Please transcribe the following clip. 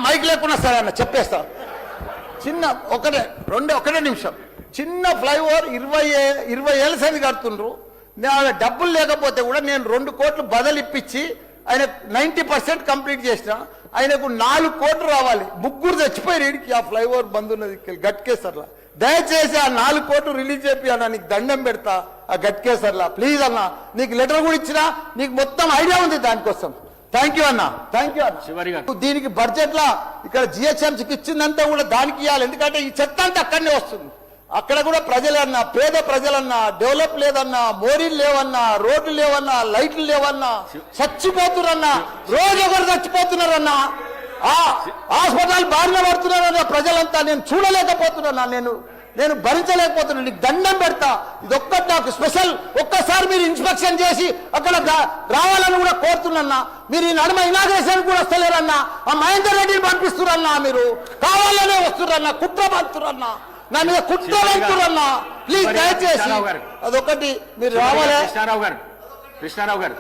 Mic లేకుండా సరే అన్న చెప్పేస్తా. చిన్న ఒకటే నిమిషం. చిన్న ఫ్లైఓవర్ 20 ఏళ్ళ సంది కడుతుండ్రు. నేను డబ్బులు లేకపోతే కూడా నేను 2 కోట్లు బదలిప్పించి ఆయన 90% కంప్లీట్ చేసిన. ఆయనకు 4 కోట్లు రావాలి. 3 చచ్చిపోయి రీడికి ఆ ఫ్లైఓవర్ బంద్ ఉన్నది గట్కేసర్లా. దయచేసి ఆ 4 కోట్లు రిలీజ్ చేపి అన్న, నీకు దండం పెడతా ఆ గట్కేసర్లా ప్లీజ్ అన్న. నీకు లెటర్ కూడా ఇచ్చినా, నీకు మొత్తం ఐడియా ఉంది దానికోసం. థ్యాంక్ యూ అన్న, థ్యాంక్ యూ అన్న. దీనికి బడ్జెట్ లా ఇక్కడ జిహెచ్ఎంసీకి ఇచ్చిందంతా కూడా దానికి ఇవ్వాలి. ఎందుకంటే ఈ చెత్త అంతా అక్కడనే వస్తుంది. అక్కడ కూడా ప్రజలన్నా, పేద ప్రజలన్నా, డెవలప్ లేదన్నా, మోరీలు లేవన్నా, రోడ్లు లేవన్నా, లైట్లు లేవన్నా, చచ్చిపోతున్నారన్నా. రోజు ఒకరు చచ్చిపోతున్నారన్నా. హాస్పిటల్ బారిన పడుతున్నారన్న ప్రజలంతా. నేను చూడలేకపోతున్నా, నేను భరించలేకపోతున్నా. నీకు దండం పెడతా. ఇది ఒక్కటి నాకు స్పెషల్. ఒక్కసారి మీరు ఇన్స్పెక్షన్ చేసి అక్కడ రావాలని కూడా కోరుతున్నా. మీరు ఈ నడుమ ఇనాగ్రేషన్ కూడా వస్తలేరన్నా. ఆ మహేందర్ రెడ్డిని పంపిస్తురన్నా. మీరు కావాలనే వస్తురన్నా, కుట్ర పంపుతురన్నా, నా మీద కుట్ర పంపుతురన్నా. ప్లీజ్ దయచేసి అదొకటి మీరు రావాలి. కృష్ణారావు గారు